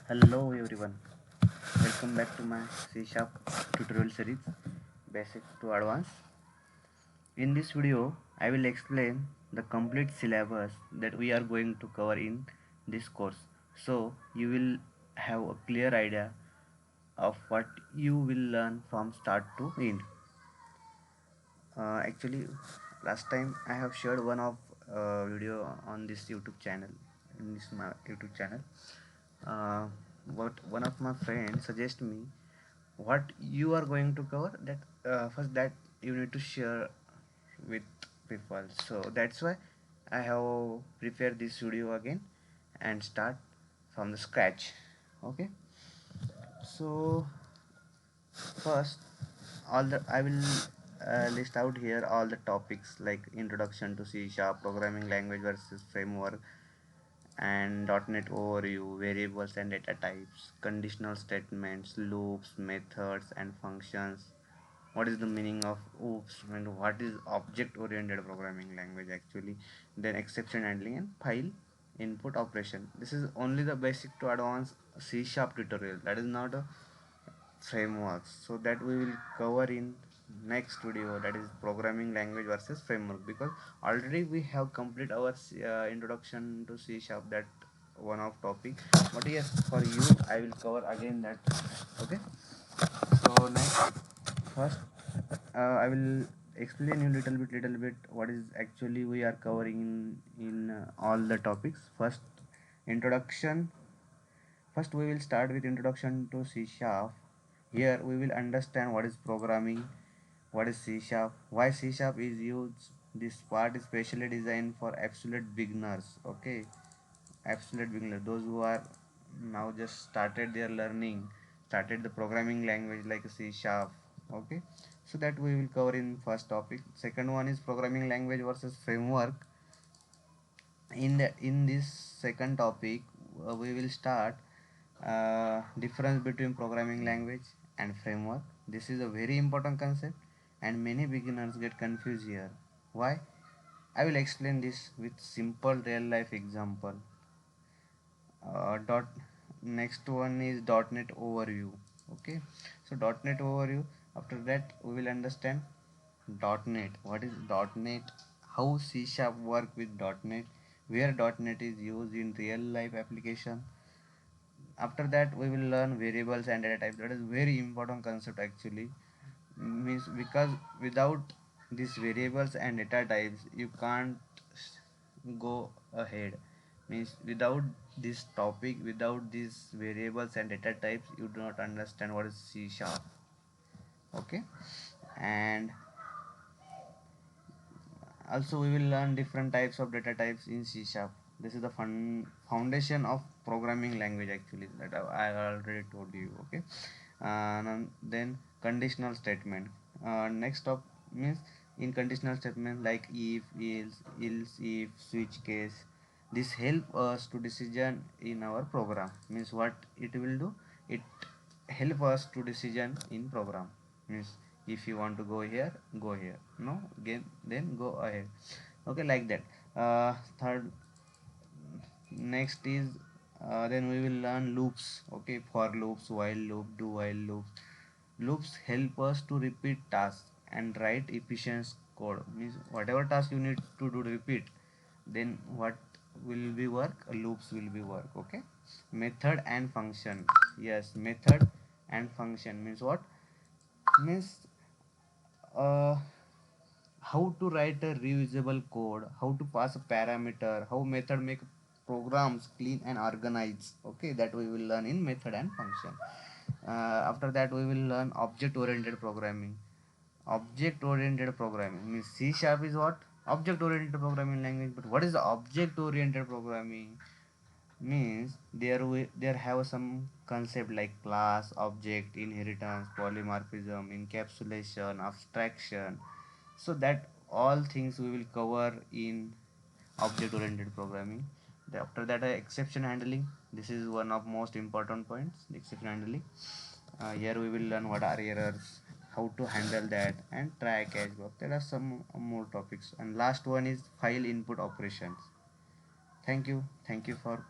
Hello everyone, welcome back to my C Sharp tutorial series Basic to Advanced. In this video, I will explain the complete syllabus that we are going to cover in this course. So you will have a clear idea of what you will learn from start to end. Actually, last time I have shared one of video on this YouTube channel, in this my YouTube channel. Uh, what one of my friends suggest me what you are going to cover that first that you need to share with people, so that's why I have prepared this video again and start from the scratch. Okay, so first all the I will list out here all the topics like introduction to C sharp, programming language versus framework, and .NET overview, variables and data types, conditional statements, loops, methods and functions. What is the meaning of OOPS and what is object oriented programming language actually, then exception handling and file input operation. This is only the basic to advanced C sharp tutorial, that is not a frameworks, so that we will cover in next video, that is programming language versus framework, because already we have complete our introduction to C sharp, that one of topic, but yes, for you I will cover again that. Okay, so next, first I will explain you little bit what is actually we are covering in all the topics. First, introduction. First, we will start with introduction to C sharp. Here, we will understand what is programming, what is C sharp, why C sharp is used. This part is specially designed for absolute beginners. Okay, absolute beginners, those who are now just started their learning, started the programming language like C sharp. Okay, so that we will cover in first topic. Second one is programming language versus framework. In this second topic, we will start difference between programming language and framework. This is a very important concept and many beginners get confused here. Why? I will explain this with simple real life example. Dot Next one is .NET overview. Okay, so .NET overview. After that, we will understand .NET. What is .NET? How C sharp work with .NET? Where .NET is used in real life application. After that, we will learn variables and data types. That is very important concept actually. Means because without these variables and data types, you can't go ahead. Means without this topic, without these variables and data types, you do not understand what is C sharp. Okay, and also we will learn different types of data types in C sharp. This is the foundation of programming language actually, that I already told you. Okay, then conditional statement. Next up means in conditional statement like if, else, if, switch case. This help us to decision in our program. Means what it will do? It help us to decision in program. Means if you want to go here, go here. No, again, then go ahead. Okay, like that. Third, next is then we will learn loops. Okay, for loops, while loop, do while loops. Loops help us to repeat tasks and write efficient code. Means whatever task you need to do repeat, then what will be work? Loops will be work. Okay, method and function. Yes, method and function means what? Means uh, how to write a reusable code, how to pass a parameter, how method make programs clean and organized. Okay, that we will learn in method and function. After that, we will learn object oriented programming. Object oriented programming means C sharp is what? Object oriented programming language. But what is the object oriented programming? Means there have some concept like class, object, inheritance, polymorphism, encapsulation, abstraction, so that all things we will cover in object oriented programming. After that, exception handling. This is one of most important points, the exception handling. Here we will learn what are errors, how to handle that, and try catch bug. There are some more topics, and last one is file input operations. Thank you for